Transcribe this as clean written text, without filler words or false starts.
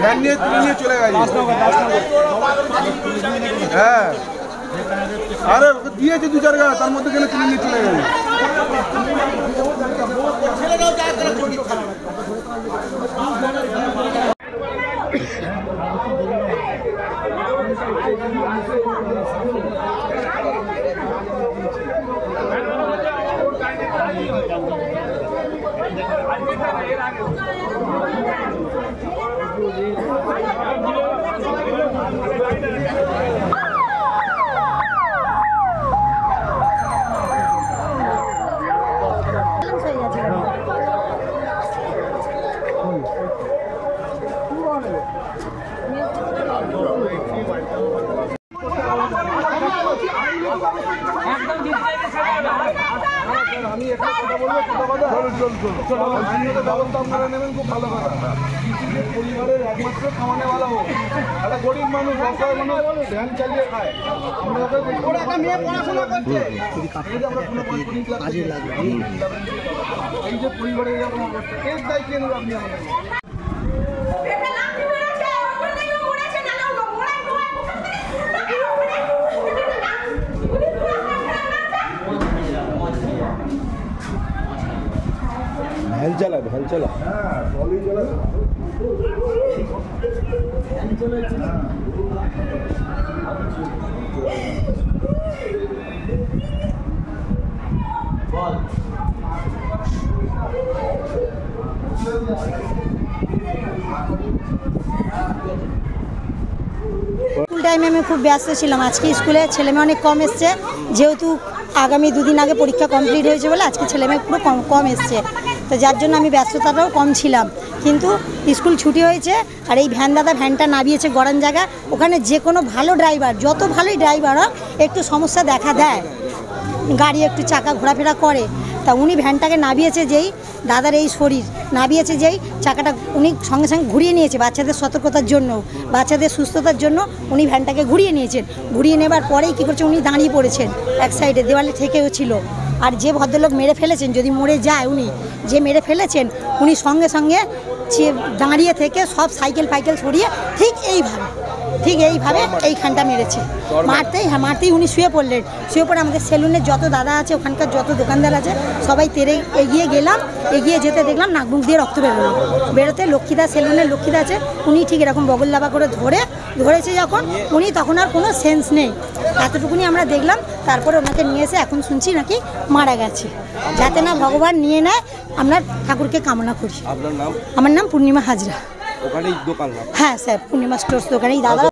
Van নিয়ে তুলে নিয়ে চলে গেছে। হ্যাঁ, আরে দিয়েছে 2-4 গাড়ি, তার মধ্যে গেলে তুলে নিয়ে চলে গেছে। আমি একটা কথা বলবো, ব্যবস্থা আপনারা নেবেন, খুব ভালো কথা। পরিবারের একমাত্র খাওয়ানেওয়ালা হোক, একটা গরিব মানুষ, অসহায় মানুষ ভ্যান চালিয়ে খায়। আমরা একটা মেয়ে পড়াশোনা করছে, এই যে পরিবারের এরকম অবস্থা, এর দায়িত্ব নেবেন আপনি আমাদের। ভ্যান চালা, ভ্যান চালা, হ্যাঁ ট্রলি চালা, ভ্যান চালাচ্ছে না। স্কুল টাইমে আমি খুব ব্যস্ত ছিলাম। আজকে স্কুলে ছেলেমেয়ে অনেক কম এসছে, যেহেতু আগামী 2 দিন আগে পরীক্ষা কমপ্লিট হয়েছে বলে আজকে ছেলেমেয়ে পুরো কম এসছে, তো যার জন্য আমি ব্যস্ততাটাও কম ছিলাম। কিন্তু স্কুল ছুটি হয়েছে আর এই ভ্যানটা নামিয়েছে গড়ান জায়গা। ওখানে যে কোনো ভালো ড্রাইভার, যত ভালোই ড্রাইভার হোক, একটু সমস্যা দেখা দেয়, গাড়ি একটু চাকা ঘোরাফেরা করে। তা উনি ভ্যানটাকে নামিয়েছে যেই, দাদার এই শরীর, নামিয়েছে যেই চাকাটা উনি সঙ্গে সঙ্গে ঘুরিয়ে নিয়েছে বাচ্চাদের সতর্কতার জন্য, বাচ্চাদের সুস্থতার জন্য উনি ভ্যানটাকে ঘুরিয়ে নিয়েছেন। ঘুরিয়ে নেবার পরেই কী করছে, উনি দাঁড়িয়ে পড়েছেন এক সাইডে, দেওয়ালে ঠেকেও ছিল। আর যে ভদ্রলোক মেরে ফেলেছেন, যদি মরে যায় উনি, যে মেরে ফেলেছেন উনি সঙ্গে সঙ্গে দাঁড়িয়ে থেকে সব সাইকেল সরিয়ে ঠিক এইভাবে এইখানটা মেরেছে। মারতেই উনি শুয়ে পড়লেন। শুয়ে পড়ে আমাদের সেলুনের যত দাদা আছে, ওখানকার যত দোকানদার আছে, সবাই তেরে এগিয়ে গেলাম। এগিয়ে যেতে দেখলাম নাক মুখ দিয়ে রক্ত বেরোতে লক্ষ্মীদা, সেলুনের লক্ষ্মীদা আছে, উনি ঠিক এরকম বগল লাভা করে ধরেছে যখন, উনি তখন আর কোনো সেন্স নেই, এতটুকুনি আমরা দেখলাম। তারপরে ওনাকে নিয়ে এসে এখন শুনছি নাকি মারা গেছে। যাতে না ভগবান নিয়ে নেয়, আমরা ঠাকুরকে কামনা করি। আপনার নাম? আমার নাম পূর্ণিমা হাজরা। ওখানেই দোকান? হ্যাঁ স্যার, পূর্ণিমা স্টোর্স দোকানেই দাদা।